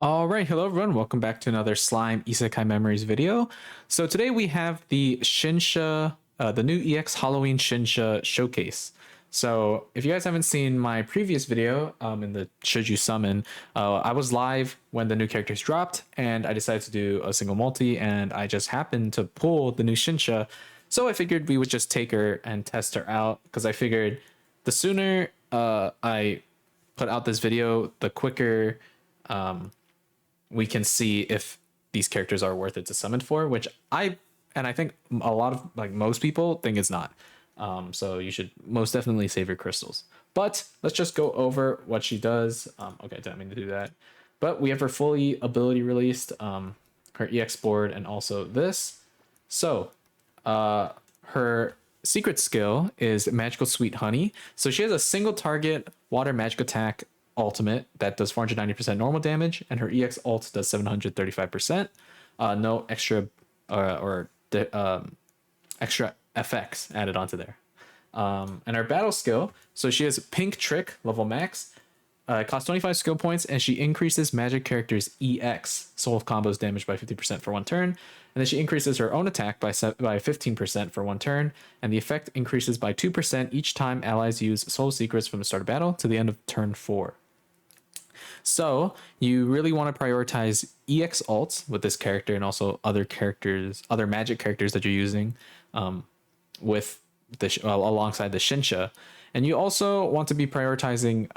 All right, hello everyone. Welcome back to another Slime Isekai Memories video. So today we have the Shinsha, the new EX Halloween Shinsha showcase. So if you guys haven't seen my previous video in the Should You Summon, I was live when the new characters dropped, and I decided to do a single multi, and I just happened to pull the new Shinsha. So I figured we would just take her and test her out because I figured the sooner I put out this video, the quicker we can see if these characters are worth it to summon for, which I think a lot of most people think it's not. So you should most definitely save your crystals. But let's just go over what she does. Okay, didn't mean to do that. But we have her fully ability released, her EX board, and also this. So her secret skill is Magical Sweet Honey. So she has a single target water magic attack ultimate that does 490% normal damage, and her EX ult does 735%. No extra extra FX added onto there. And her battle skill, so she has Pink Trick, level max. It costs 25 skill points, and she increases magic characters EX soul combos damage by 50% for one turn. And then she increases her own attack by 15% for one turn, and the effect increases by 2% each time allies use soul secrets from the start of battle to the end of turn 4. So you really want to prioritize EX ults with this character and also other characters, other magic characters that you're using with the alongside the Shinsha. And you also want to be prioritizing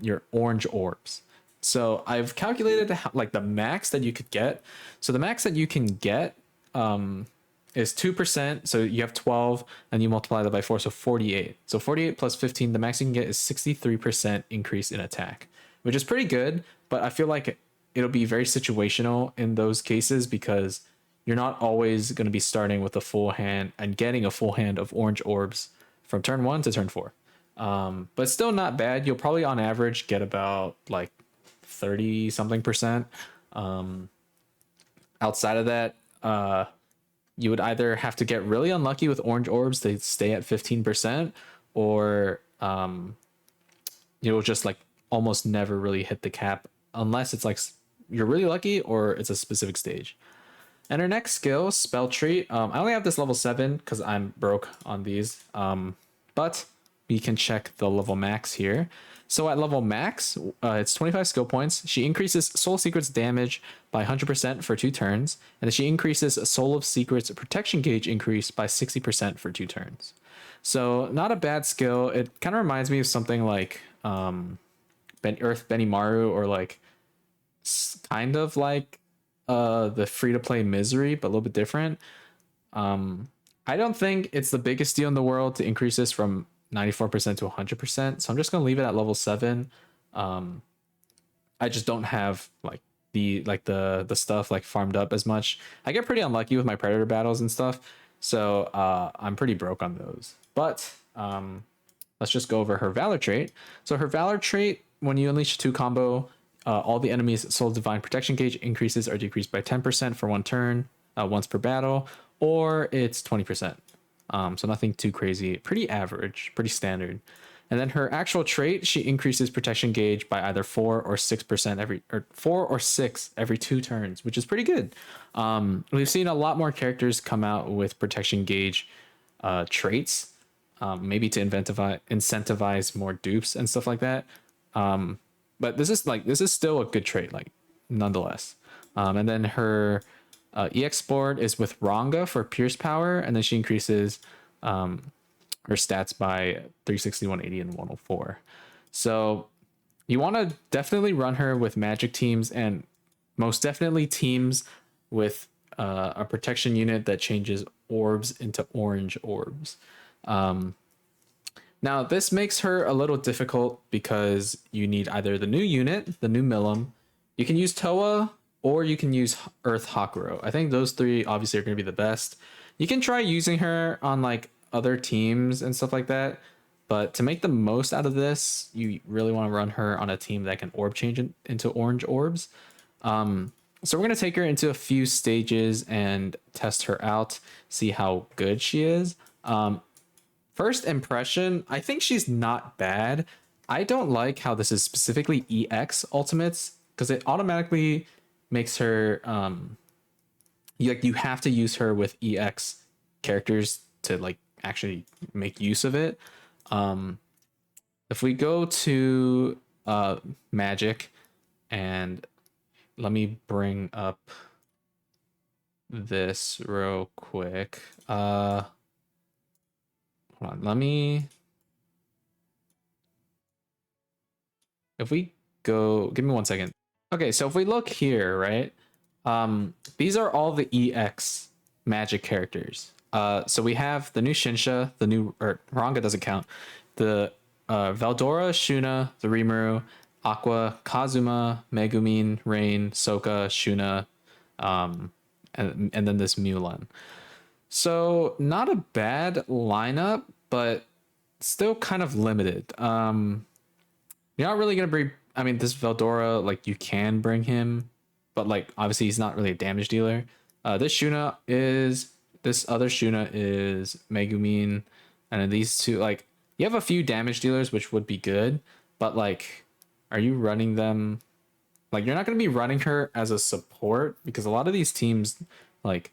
your orange orbs. So I've calculated like the max that you could get. So the max that you can get is 2%. So you have 12 and you multiply that by 4. So 48. So 48 plus 15, the max you can get is 63% increase in attack, which is pretty good. But I feel like it'll be very situational in those cases because you're not always going to be starting with a full hand and getting a full hand of orange orbs from turn 1 to turn 4. But still not bad. You'll probably on average get about like 30 something percent. Outside of that, you would either have to get really unlucky with orange orbs to stay at 15%, or you'll just like almost never really hit the cap unless it's like you're really lucky or it's a specific stage. And her next skill, Spell Treat. I only have this level 7 because I'm broke on these. But we can check the level max here. So at level max, it's 25 skill points. She increases Soul Secrets damage by 100% for 2 turns. And then she increases Soul of Secrets protection gauge increase by 60% for 2 turns. So not a bad skill. It kind of reminds me of something like Earth Benimaru, or like kind of like the free-to-play Misery, but a little bit different. I don't think it's the biggest deal in the world to increase this from 94% to 100%. So I'm just gonna leave it at level 7. I just don't have like the stuff like farmed up as much. I get pretty unlucky with my predator battles and stuff, so I'm pretty broke on those. But let's just go over her valor trait. So her valor trait, when you unleash 2 combo, all the enemies' soul divine protection gauge increases or decreased by 10% for 1 turn, once per battle, or it's 20%. So nothing too crazy, pretty average, pretty standard. And then her actual trait, she increases protection gauge by either 4 or 6% or 4 or 6 every 2 turns, which is pretty good. We've seen a lot more characters come out with protection gauge traits, maybe to incentivize more dupes and stuff like that. But this is still a good trait, like nonetheless. And then her EX board is with Ranga for Pierce Power, and then she increases her stats by 360, 180, and 104. So you want to definitely run her with magic teams, and most definitely teams with a protection unit that changes orbs into orange orbs. Now, this makes her a little difficult because you need either the new unit, the new Milim, you can use Toa, or you can use Earth Hakuro. I think those 3 obviously are going to be the best. You can try using her on like other teams and stuff like that, but to make the most out of this, you really want to run her on a team that can orb change into orange orbs. So we're going to take her into a few stages and test her out, see how good she is. First impression, I think she's not bad. I don't like how this is specifically EX ultimates because it automatically makes her you have to use her with EX characters to like actually make use of it. If we go to magic, and let me bring up this real quick. Hold on, let me, if we go, give me 1 second. Okay, so if we look here, right? These are all the EX magic characters. So we have the new Shinsha, the new, or Ranga doesn't count. The Veldora, Shuna, the Rimuru, Aqua, Kazuma, Megumin, Rain, Soka, Shuna, and then this Mulan. So not a bad lineup, but still kind of limited. You're not really gonna bring. I mean, this Veldora, like you can bring him, but like obviously he's not really a damage dealer. This other Shuna is Megumin, and then these two, like you have a few damage dealers which would be good, but like, are you running them? Like you're not gonna be running her as a support because a lot of these teams, like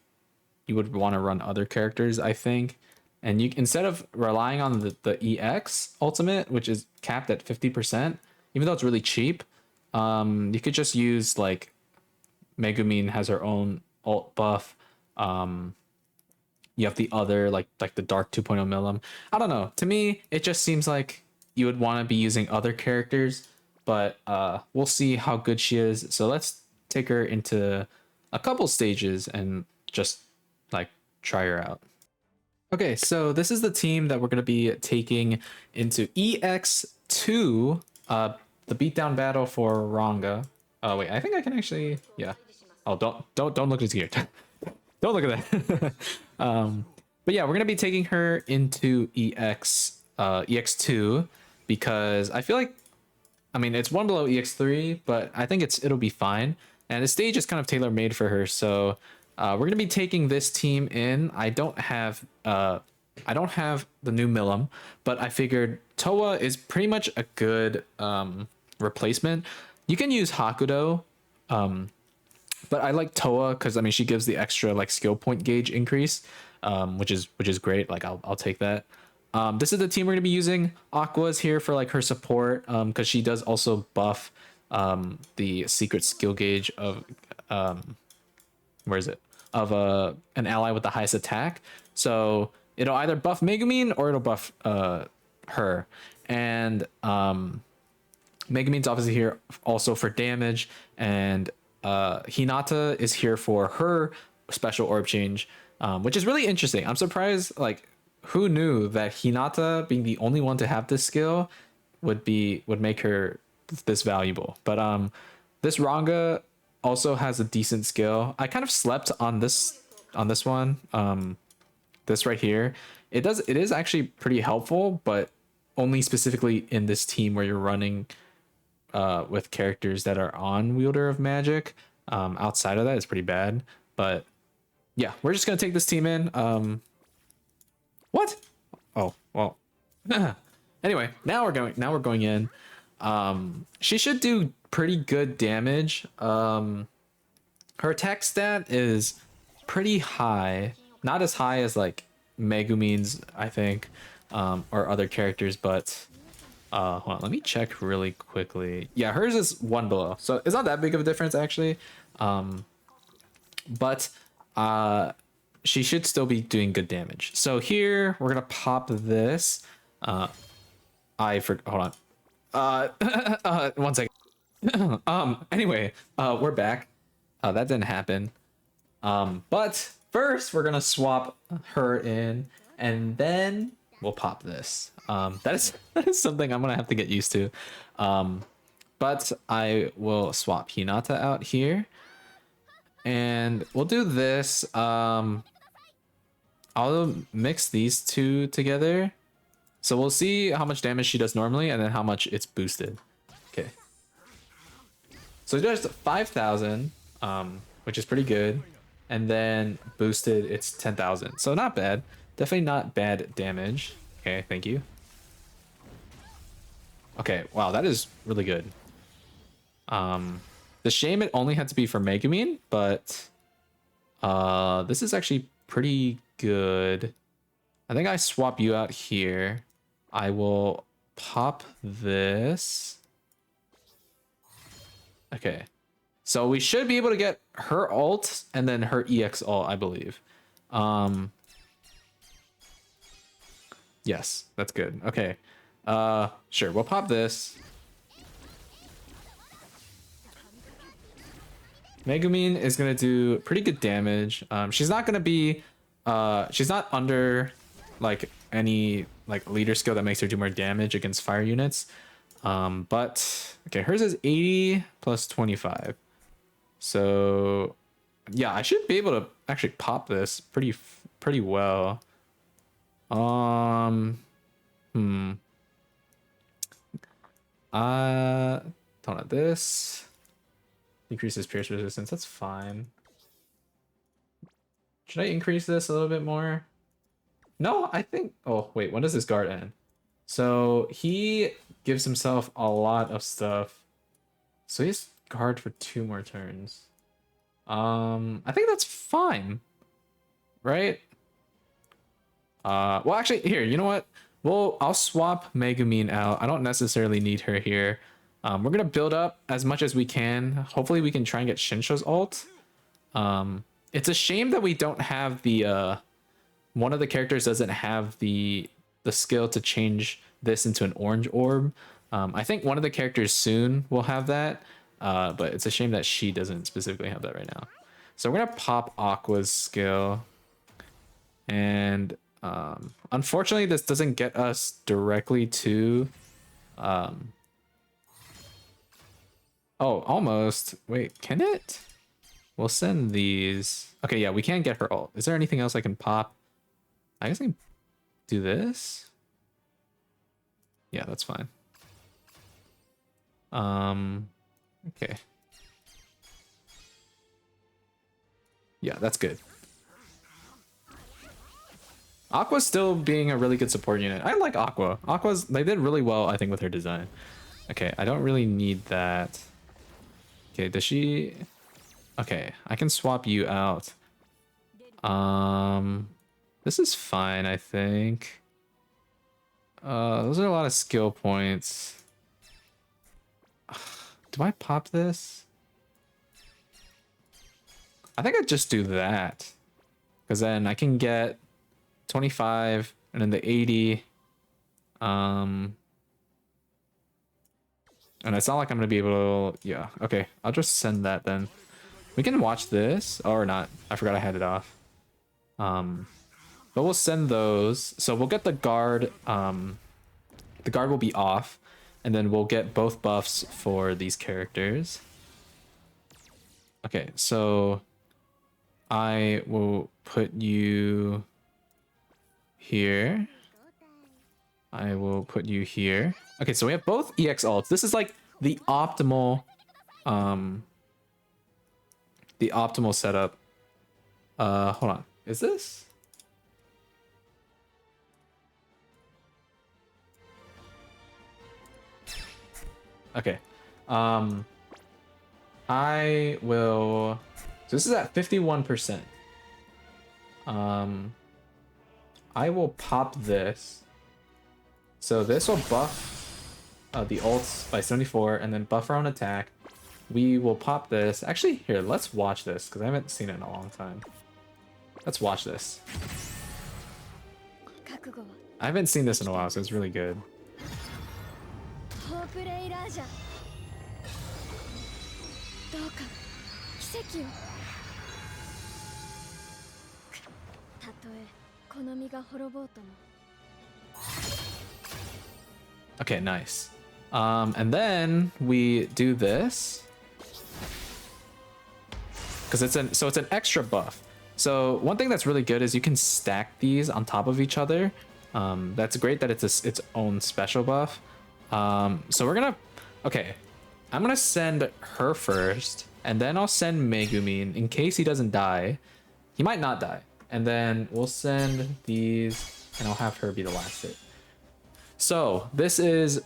you would want to run other characters, I think. And you, instead of relying on the EX ultimate, which is capped at 50%, even though it's really cheap, you could just use like Megumin has her own ult buff. You have the other like the Dark 2.0 Milim. I don't know. To me, it just seems like you would want to be using other characters, but we'll see how good she is. So let's take her into a couple stages and just like try her out. Okay, so this is the team that we're going to be taking into EX2, the beatdown battle for Ranga. Oh wait, I think I can actually, yeah. Oh, don't look at here. Don't look at that. But yeah, we're gonna be taking her into EX2 because I feel like, I mean, it's one below EX3, but I think it'll be fine. And the stage is kind of tailor made for her, so we're gonna be taking this team in. I don't have the new Milim, but I figured Toa is pretty much a good replacement. You can use Hakudo, but I like Toa because I mean she gives the extra like skill point gauge increase, which is great. Like I'll take that. This is the team we're gonna be using. Aqua's here for like her support, because she does also buff the secret skill gauge of where is it, of an ally with the highest attack. So it'll either buff Megumin or it'll buff her. And Megumin's obviously here also for damage, and Hinata is here for her special orb change, which is really interesting. I'm surprised, like who knew that Hinata being the only one to have this skill would make her this valuable. But this Ranga also has a decent skill. I kind of slept on this one. This right here, it is actually pretty helpful, but only specifically in this team where you're running with characters that are on Wielder of Magic. Outside of that, it's pretty bad. But yeah, we're just gonna take this team in. What? Oh well. Anyway, now we're going in. She should do pretty good damage. Her attack stat is pretty high, not as high as like Megumin's, I think, or other characters, but hold on, let me check really quickly. Yeah, hers is one below, so it's not that big of a difference actually. But she should still be doing good damage. So here we're gonna pop this. Hold on. 1 second. Anyway, we're back. That didn't happen. But first we're gonna swap her in, and then we'll pop this. That is something I'm gonna have to get used to. But I will swap Hinata out here, and we'll do this. I'll mix these two together. So we'll see how much damage she does normally and then how much it's boosted. Okay. So it does 5,000, which is pretty good. And then boosted, it's 10,000. So not bad. Definitely not bad damage. Okay, thank you. Okay, wow, that is really good. The shame it only had to be for Megumin, but this is actually pretty good. I think I swap you out here. I will pop this. Okay. So we should be able to get her ult and then her EX ult, I believe. Yes, that's good. Okay. Sure, we'll pop this. Megumin is gonna do pretty good damage. She's not gonna be she's not under like any like leader skill that makes her do more damage against fire units. But okay, hers is 80 plus 25. So yeah, I should be able to actually pop this pretty well. Don't know this. Increases pierce resistance, that's fine. Should I increase this a little bit more? No, I think, oh wait, when does this guard end? So he gives himself a lot of stuff. So he's guard for 2 more turns. I think that's fine, right? Well, actually, here, you know what? I'll swap Megumin out. I don't necessarily need her here. We're gonna build up as much as we can. Hopefully we can try and get Shinsha's ult. It's a shame that we don't have the one of the characters doesn't have the skill to change this into an orange orb. I think one of the characters soon will have that, but it's a shame that she doesn't specifically have that right now. So we're gonna pop Aqua's skill, and unfortunately this doesn't get us directly to oh, almost. Wait, can it? We'll send these. Okay, yeah, we can get her ult. Is there anything else I can pop? I guess I can do this. Yeah, that's fine. Okay. Yeah, that's good. Aqua's still being a really good support unit. I like Aqua. They did really well, I think, with her design. Okay, I don't really need that. Okay, does she... Okay, I can swap you out. This is fine, I think. Those are a lot of skill points. Do I pop this? I think I'd just do that. Because then I can get 25 and then the 80. And it's not like I'm gonna be able to, yeah, okay, I'll just send that then. We can watch this, or not, I forgot I had it off. But we'll send those, so we'll get the guard will be off, and then we'll get both buffs for these characters. Okay, so I will put you here. I will put you here. Okay, so we have both EX ults. This is like the optimal setup. Hold on. Is this? Okay. I will, so this is at 51%. I will pop this. So this will buff the ults by 74 and then buff our own attack. We will pop this. Actually, here, let's watch this because I haven't seen it in a long time. Let's watch this. I haven't seen this in a while, so it's really good. Okay, nice. And then we do this because it's an extra buff. So one thing that's really good is you can stack these on top of each other. That's great that it's its own special buff. So we're gonna, okay, I'm gonna send her first, and then I'll send Megumin in case he doesn't die. He might not die, and then we'll send these, and I'll have her be the last hit. So this is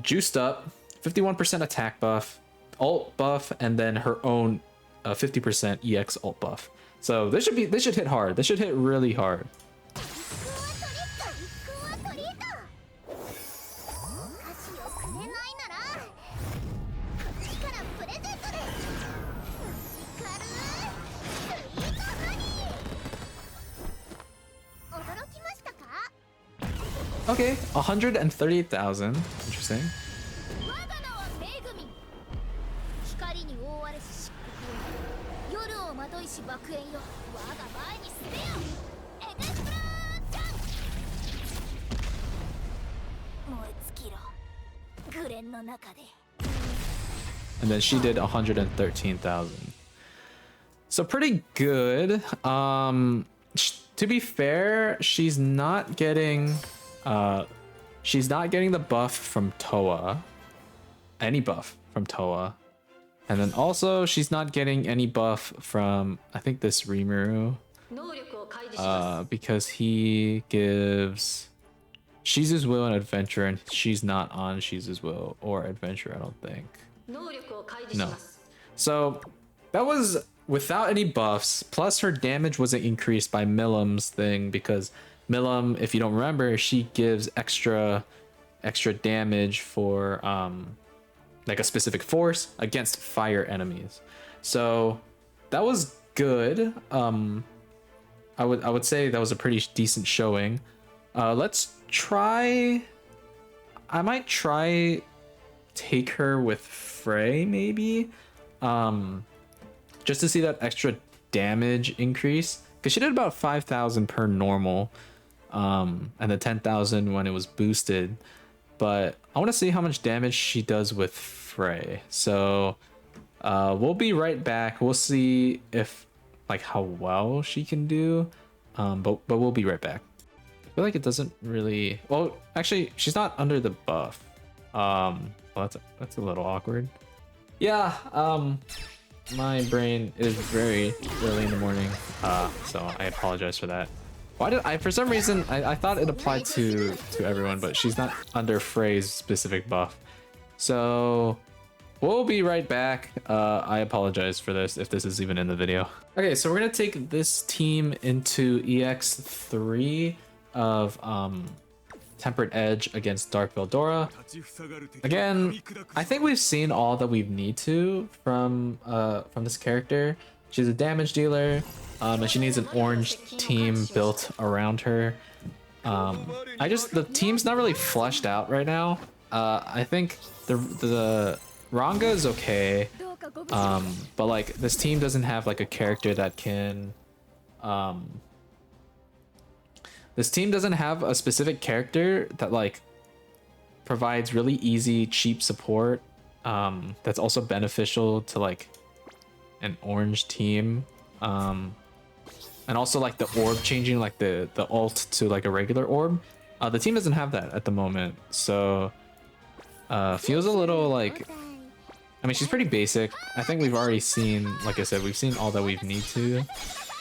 juiced up, 51% attack buff. ult buff and then her own 50% EX ult buff. So this should hit hard. This should hit really hard. Okay, 138,000. Interesting. And then she did 113,000. So pretty good. To be fair, she's not getting the buff from Toa. Any buff from Toa. And then also she's not getting any buff from, I think, this Rimuru. Because he gives Shizu's Will and Adventure, and she's not on Shizu's Will or Adventure, I don't think. No. So that was without any buffs, plus her damage wasn't increased by Milim's thing, because Milim, if you don't remember, she gives extra damage for like a specific force against fire enemies. So that was good. I would say that was a pretty decent showing. Let's try. I might try take her with Frey maybe, just to see that extra damage increase, because she did about 5,000 per normal, and then 10,000 when it was boosted. But I want to see how much damage she does with Frey. So we'll be right back. We'll see if like how well she can do, but we'll be right back. I feel like it doesn't really, well, actually she's not under the buff. Well, that's a little awkward. Yeah, my brain is very early in the morning, so I apologize for that. Why did I, for some reason, I thought it applied to everyone, but she's not under Frey's specific buff. So we'll be right back. I apologize for this if this is even in the video. Okay, so we're gonna take this team into EX3 of Tempered Edge against Dark Veldora. Again, I think we've seen all that we need to from this character. She's a damage dealer, and she needs an orange team built around her. The team's not really fleshed out right now. I think the Ranga is okay, but like this team doesn't have like a character that can. This team doesn't have a specific character that like provides really easy, cheap support. That's also beneficial to like an orange team. And also like the orb changing, like the ult to like a regular orb. The team doesn't have that at the moment, so feels a little like. I mean, she's pretty basic. I think we've already seen, like I said, we've seen all that we need to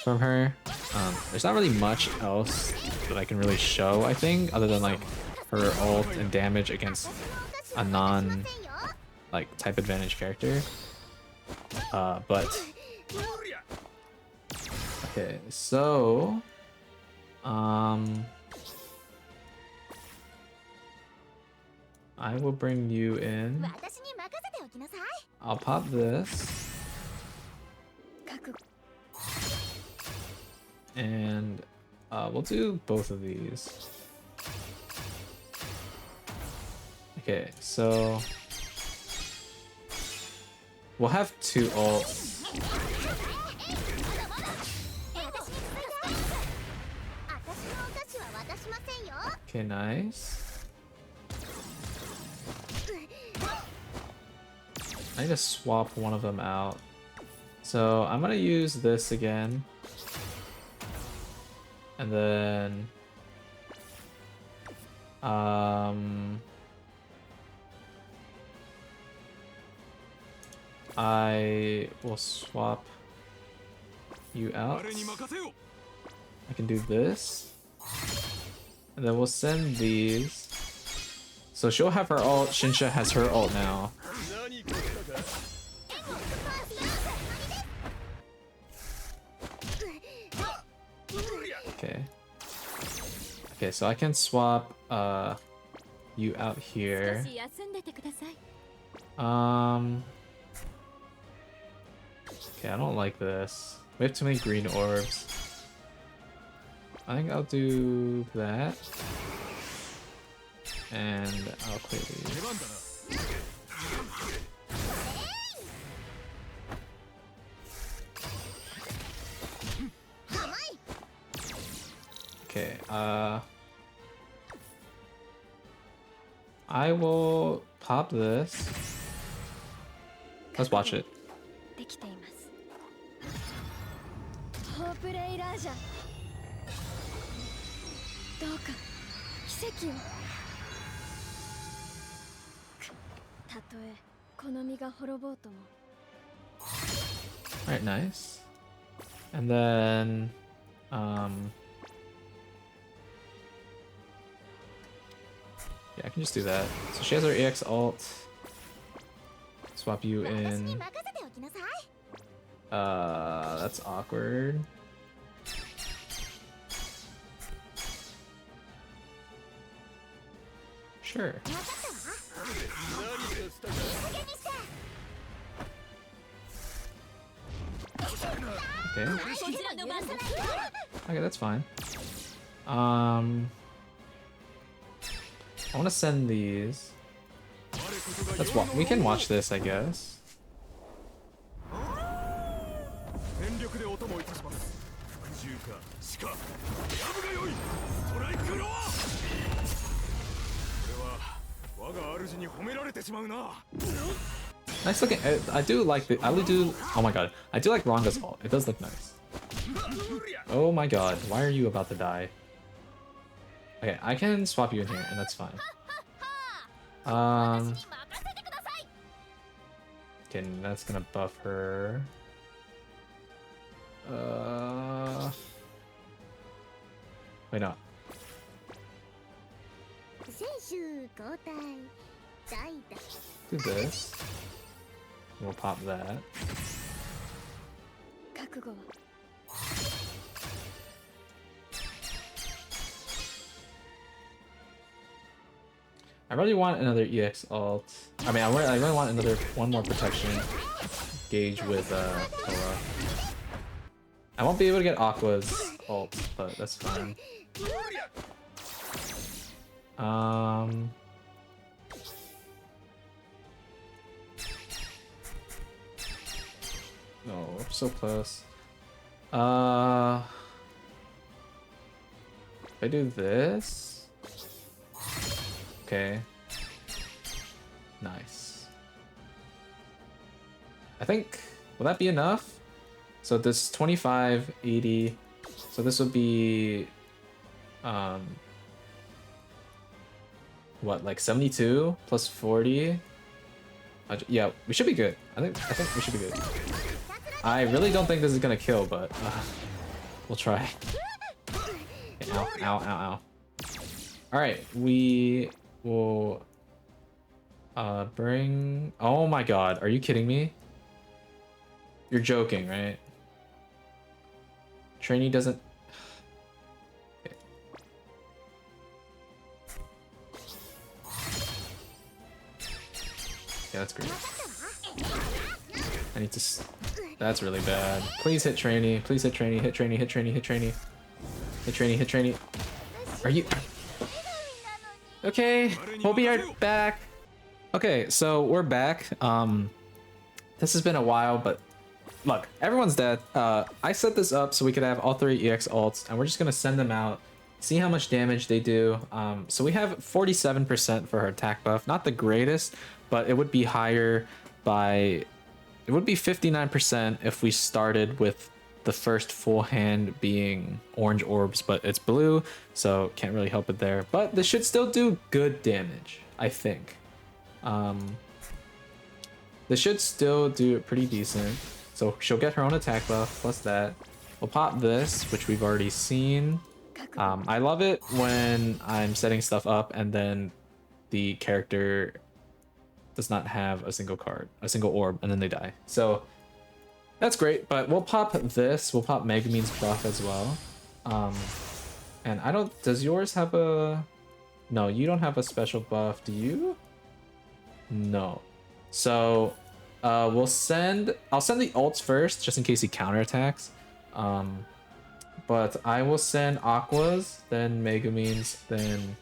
from her. There's not really much else that I can really show, I think, other than like her ult and damage against a non like type advantage character. But okay, so I will bring you in. I'll pop this. And we'll do both of these. Okay, so we'll have 2 ults. Okay, nice. I need to swap one of them out. So I'm gonna use this again. And then I will swap you out. I can do this. And then we'll send these. So she'll have her ult. Shinsha has her ult now. Okay. Okay, so I can swap you out here. Okay, I don't like this. We have too many green orbs. I think I'll do that. And I'll clear these. Okay, I will pop this. Let's watch it. Alright, nice. And then yeah, I can just do that. So she has her EX ult. Swap you in. That's awkward. Sure. Okay. Okay, that's fine. I want to send these. We can watch this, I guess. Nice looking. I do like the. Oh my god. I do like Ranga's ult. It does look nice. Oh my god. Why are you about to die? Okay, I can swap you in here, and that's fine. Okay, that's gonna buff her. Wait, no. Do this. We'll pop that. I really want another EX ult. I mean, I really want one more protection gauge with Tora. I won't be able to get Aqua's ult, but that's fine. No, we're so close. If I do this. Okay. Nice. I think, will that be enough? So this 25, 80. So this would be what, like 72 plus 40? Yeah, we should be good. I think we should be good. I really don't think this is gonna kill, but we'll try. Okay, ow, ow, ow, ow. Alright, we will bring... Oh my god, are you kidding me? You're joking, right? Trainee doesn't... Okay. Yeah, that's great. I need to... That's really bad. Please hit trainee. Please hit trainee. Hit trainee. Hit trainee. Hit trainee. Hit trainee. Hit trainee. Are you... Okay, we'll be right back. Okay, so we're back. This has been a while, but look, everyone's dead. I set this up so we could have all 3 EX ults, and we're just gonna send them out, see how much damage they do. So we have 47% for her attack buff. Not the greatest, but it would be higher by... It would be 59% if we started with the first full hand being orange orbs, but it's blue, so can't really help it there. But this should still do good damage, I think. This should still do pretty decent. So she'll get her own attack buff plus that. We'll pop this, which we've already seen. I love it when I'm setting stuff up and then the character does not have a single orb, and then they die. So that's great, but we'll pop this. We'll pop Megumin's buff as well. And I don't... Does yours have a... No, you don't have a special buff, do you? No. So, we'll send... I'll send the ults first, just in case he counterattacks. But I will send Aqua's, then Megumin's, then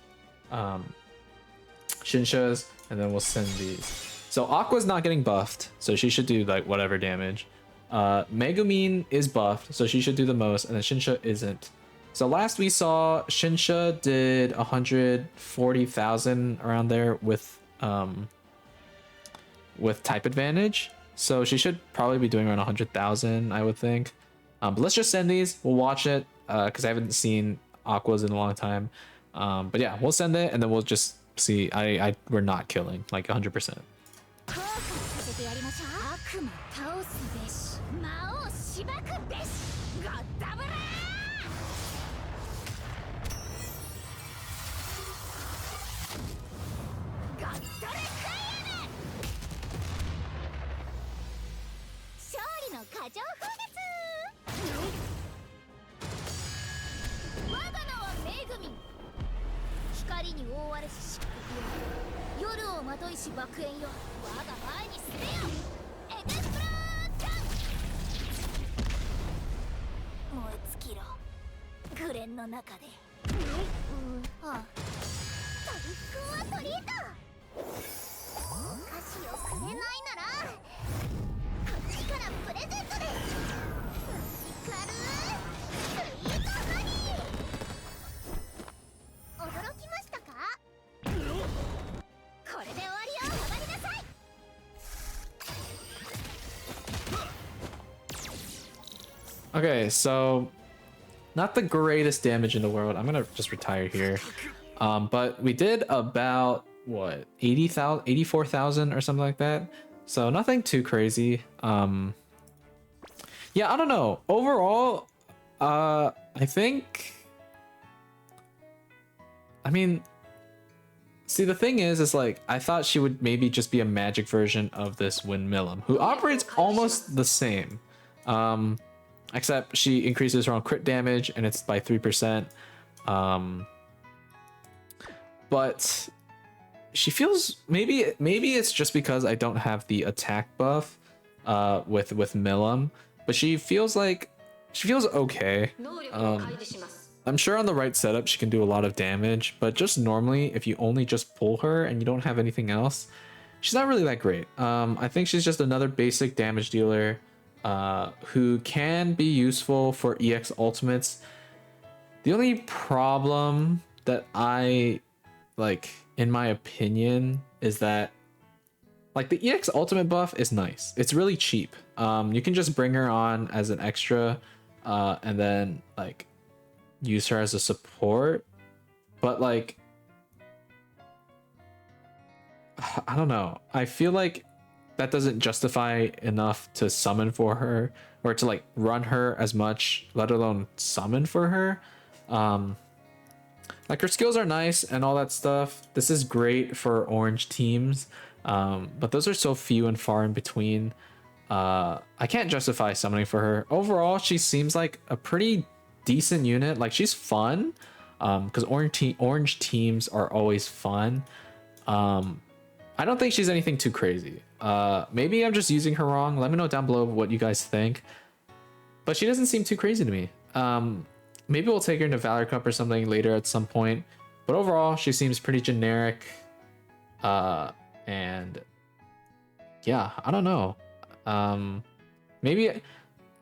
Shinsha's, and then we'll send these. So Aqua's not getting buffed, so she should do like whatever damage. Megumin is buffed, so she should do the most, and then Shinsha isn't. So last we saw, Shinsha did 140,000 around there with type advantage. So she should probably be doing around 100,000, I would think. But let's just send these. We'll watch it because I haven't seen Aqua's in a long time. But yeah, we'll send it and then we'll just see. We're not killing like 100%. Okay, so not the greatest damage in the world. I'm gonna just retire here. But we did about what 80,000, 84,000 or something like that. So nothing too crazy. Yeah, I don't know. Overall, I think. I mean, see, the thing is like I thought she would maybe just be a magic version of this Windmillum, who operates almost the same. Except she increases her own crit damage and it's by 3%. But she feels maybe it's just because I don't have the attack buff with Millum, but she feels okay. I'm sure on the right setup she can do a lot of damage, but just normally if you only just pull her and you don't have anything else, she's not really that great. I think she's just another basic damage dealer. Who can be useful for EX ultimates. The only problem that I like, in my opinion, is that like the EX ultimate buff is nice. It's really cheap. You can just bring her on as an extra, and then like use her as a support. But like, I don't know. I feel like that doesn't justify enough to summon for her or to like run her as much, let alone summon for her. Like her skills are nice and all that stuff. This is great for orange teams, but those are so few and far in between. I can't justify summoning for her. Overall, she seems like a pretty decent unit. Like she's fun, because orange teams are always fun. I don't think she's anything too crazy. Maybe I'm just using her wrong. Let me know down below what you guys think. But she doesn't seem too crazy to me. Maybe we'll take her into Valor Cup or something later at some point. But overall, she seems pretty generic. And yeah, I don't know. Maybe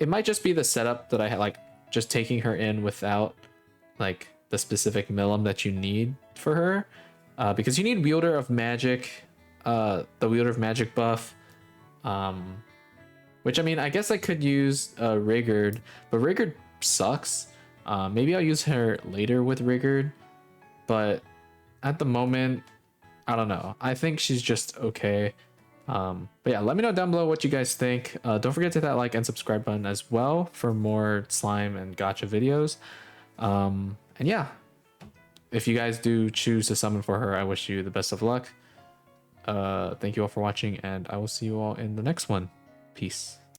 it might just be the setup that I had, like just taking her in without like the specific Millum that you need for her. Because you need Wielder of Magic. The Wielder of Magic buff, which I mean, I guess I could use Rigard, but Rigard sucks. Maybe I'll use her later with Rigard, but at the moment, I don't know. I think she's just okay. But yeah, let me know down below what you guys think. Don't forget to hit that like and subscribe button as well for more slime and gacha videos. And yeah, if you guys do choose to summon for her, I wish you the best of luck. Thank you all for watching, and I will see you all in the next one. Peace.